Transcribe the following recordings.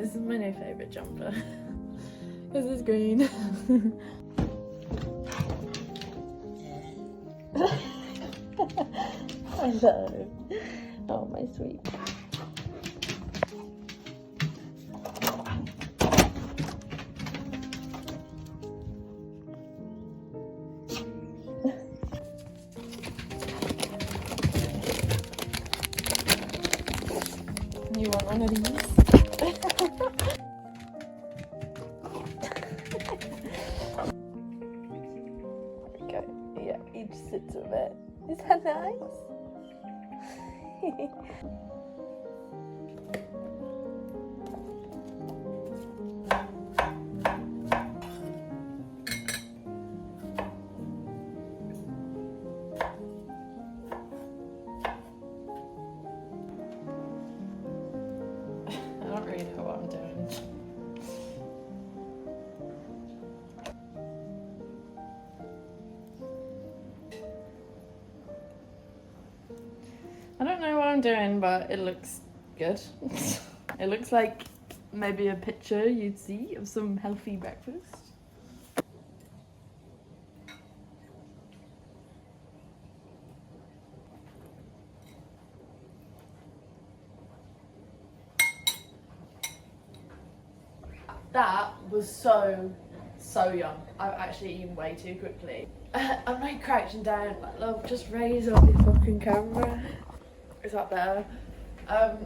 This is my new favourite jumper. This is green. Hello. Oh, my sweet. You want one of these? Okay, yeah, each sits a bit. Is that nice? I don't really know what I'm doing. I don't know what I'm doing, but it looks good. It looks like maybe a picture you'd see of some healthy breakfast. That was so young. I've actually eaten way too quickly. I'm like crouching down, like, love, just raise up your fucking camera. Is that better? I've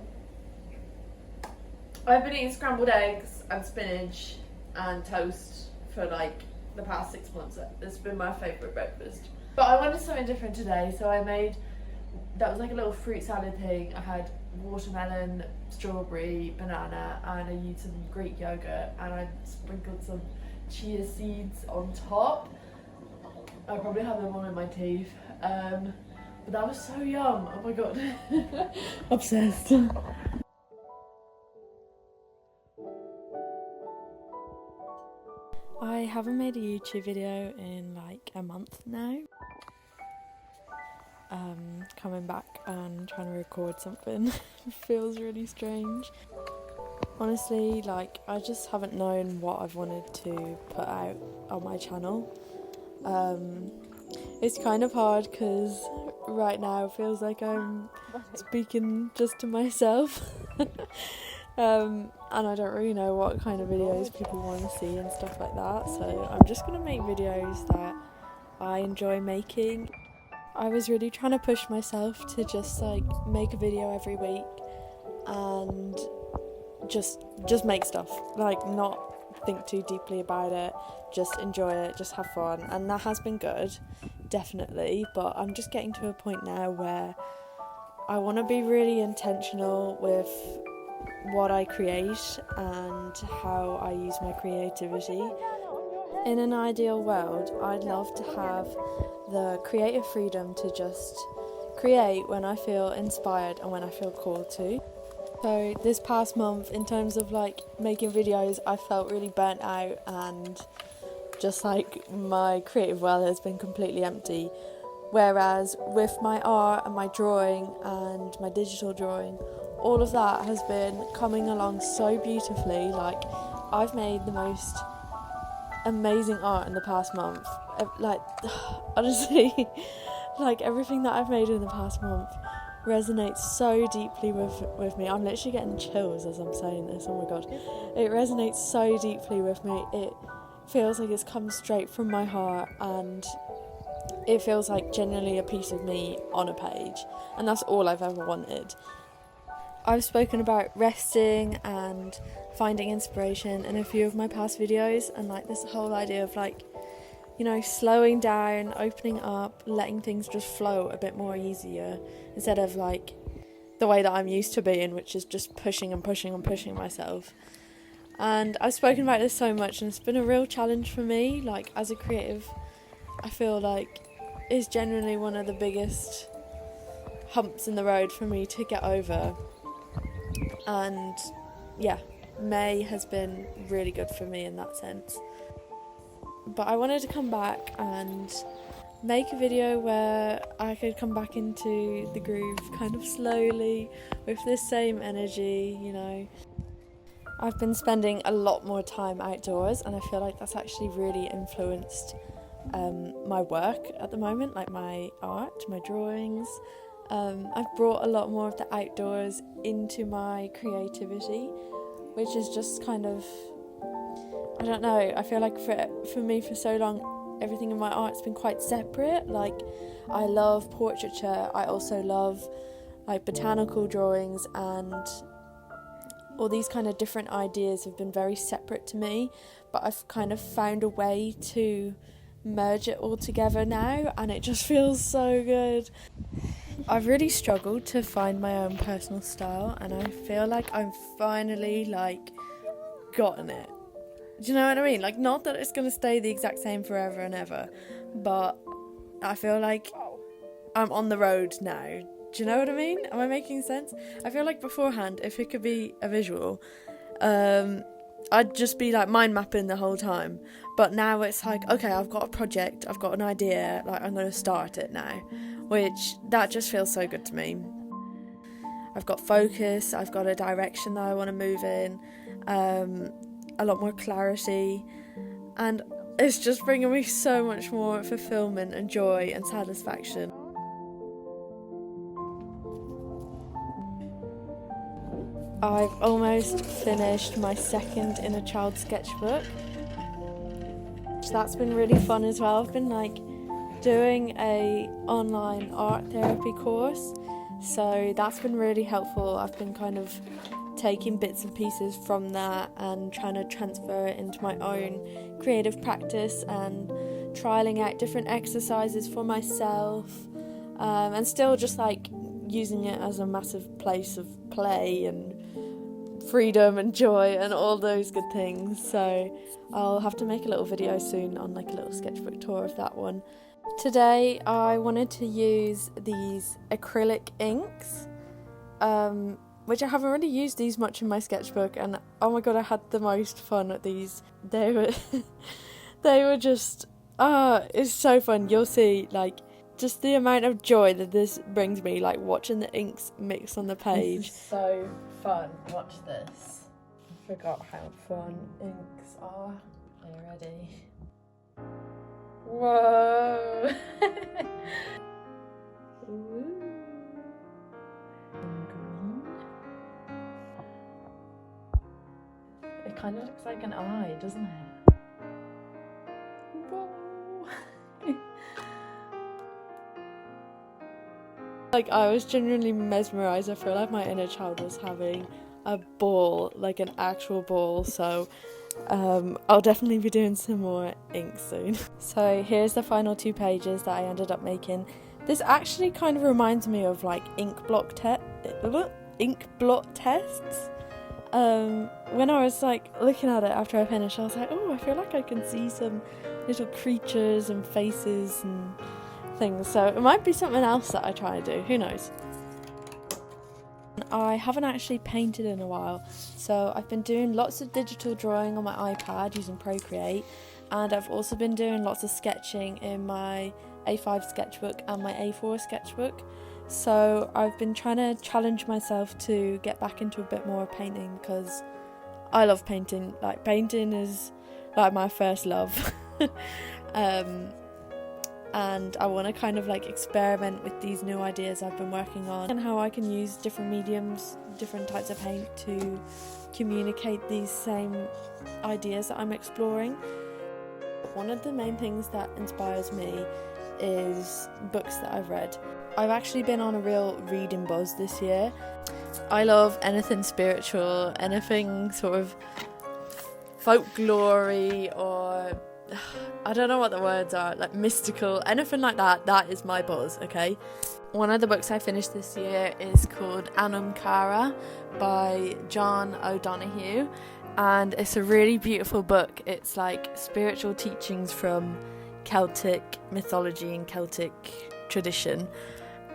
been eating scrambled eggs and spinach and toast for like the past 6 months. It's been my favourite breakfast. But I wanted something different today, so I made, that was like a little fruit salad thing. I had watermelon, strawberry, banana, and I used some Greek yogurt, and I sprinkled some chia seeds on top. I probably have them all in my teeth. But that was so yum. Oh my god. Obsessed. I haven't made a YouTube video in like a month now. Coming back and trying to record something feels really strange. Honestly, like, I just haven't known what I've wanted to put out on my channel. It's kind of hard because right now it feels like I'm speaking just to myself. And I don't really know what kind of videos people want to see and stuff like that, so I'm just going to make videos that I enjoy making. I was really trying to push myself to just like make a video every week and just make stuff, like not think too deeply about it, just enjoy it, just have fun, and that has been good, definitely, but I'm just getting to a point now where I want to be really intentional with what I create and how I use my creativity. In an ideal world, I'd love to have the creative freedom to just create when I feel inspired and when I feel called to. So this past month, in terms of like making videos, I felt really burnt out and just like my creative well has been completely empty. Whereas with my art and my drawing and my digital drawing, all of that has been coming along so beautifully. Like, I've made the most amazing art in the past month. Like, honestly, like everything that I've made in the past month resonates so deeply with me. I'm literally getting chills as I'm saying this. Oh my god. It resonates so deeply with me. It feels like it's come straight from my heart, and it feels like genuinely a piece of me on a page, and that's all I've ever wanted. I've spoken about resting and finding inspiration in a few of my past videos, and like this whole idea of like, you know, slowing down, opening up, letting things just flow a bit more easier instead of like the way that I'm used to being, which is just pushing and pushing and pushing myself. And I've spoken about this so much, and it's been a real challenge for me. Like, as a creative, I feel like it's genuinely one of the biggest humps in the road for me to get over. And yeah, May has been really good for me in that sense. But I wanted to come back and make a video where I could come back into the groove kind of slowly with this same energy, you know. I've been spending a lot more time outdoors, and I feel like that's actually really influenced my work at the moment, like my art, my drawings. I've brought a lot more of the outdoors into my creativity, which is just kind of, I don't know, I feel like for me for so long, everything in my art's been quite separate. Like, I love portraiture, I also love like botanical drawings, and all these kind of different ideas have been very separate to me, but I've kind of found a way to merge it all together now, and it just feels so good. I've really struggled to find my own personal style, and I feel like I'm finally like gotten it. Do you know what I mean? Like, not that it's gonna stay the exact same forever and ever, but I feel like I'm on the road now. Do you know what I mean? Am I making sense? I feel like beforehand, if it could be a visual, I'd just be like mind mapping the whole time. But now it's like, okay, I've got a project, I've got an idea, like I'm going to start it now, which that just feels so good to me. I've got focus, I've got a direction that I want to move in, a lot more clarity, and it's just bringing me so much more fulfillment and joy and satisfaction. I've almost finished my second inner child sketchbook. So that's been really fun as well. I've been like doing a online art therapy course, so that's been really helpful. I've been kind of taking bits and pieces from that and trying to transfer it into my own creative practice and trialing out different exercises for myself, and still just like using it as a massive place of play and freedom and joy and all those good things. So I'll have to make a little video soon on like a little sketchbook tour of that one. Today I wanted to use these acrylic inks, which I haven't really used these much in my sketchbook, and oh my god, I had the most fun at these. They were just it's so fun. You'll see like just the amount of joy that this brings me, like watching the inks mix on the page. This is so fun. Watch this. I forgot how fun inks are. Are you ready? Whoa! Ooh. And green. It kind of looks like an eye, doesn't it? Whoa! Like, I was genuinely mesmerised. I feel like my inner child was having a ball, like an actual ball, so I'll definitely be doing some more ink soon. So here's the final 2 pages that I ended up making. This actually kind of reminds me of like ink blot tests. When I was like looking at it after I finished, I was like, oh, I feel like I can see some little creatures and faces and things, so it might be something else that I try to do, who knows. I haven't actually painted in a while, so I've been doing lots of digital drawing on my iPad using Procreate, and I've also been doing lots of sketching in my A5 sketchbook and my A4 sketchbook. So I've been trying to challenge myself to get back into a bit more painting, because I love painting. Like, painting is like my first love. And I want to kind of like experiment with these new ideas I've been working on, and how I can use different mediums, different types of paint to communicate these same ideas that I'm exploring. One of the main things that inspires me is books that I've read. I've actually been on a real reading buzz this year. I love anything spiritual, anything sort of folklore-y, or I don't know what the words are, like mystical, anything like that. That is my buzz, okay? One of the books I finished this year is called Anam Cara by John O'Donoghue, and it's a really beautiful book. It's like spiritual teachings from Celtic mythology and Celtic tradition,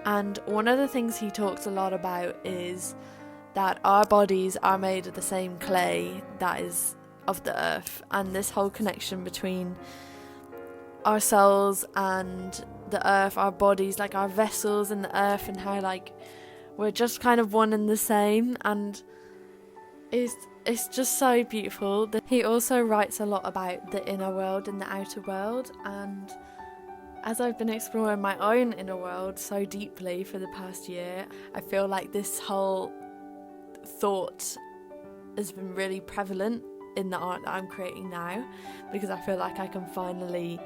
and one of the things he talks a lot about is that our bodies are made of the same clay that is of the earth, and this whole connection between ourselves and the earth, our bodies, like our vessels and the earth, and how like we're just kind of one and the same, and it's just so beautiful. He also writes a lot about the inner world and the outer world, and as I've been exploring my own inner world so deeply for the past year, I feel like this whole thought has been really prevalent in the art that I'm creating now, because I feel like I can finally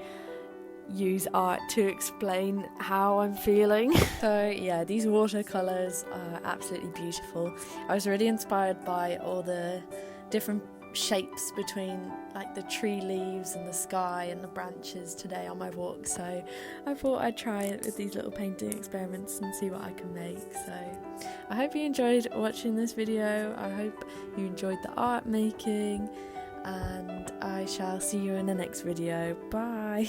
use art to explain how I'm feeling. So yeah, these watercolours are absolutely beautiful. I was really inspired by all the different shapes between like the tree leaves and the sky and the branches today on my walk, so I thought I'd try it with these little painting experiments and see what I can make. So I hope you enjoyed watching this video, I hope you enjoyed the art making, and I shall see you in the next video. Bye.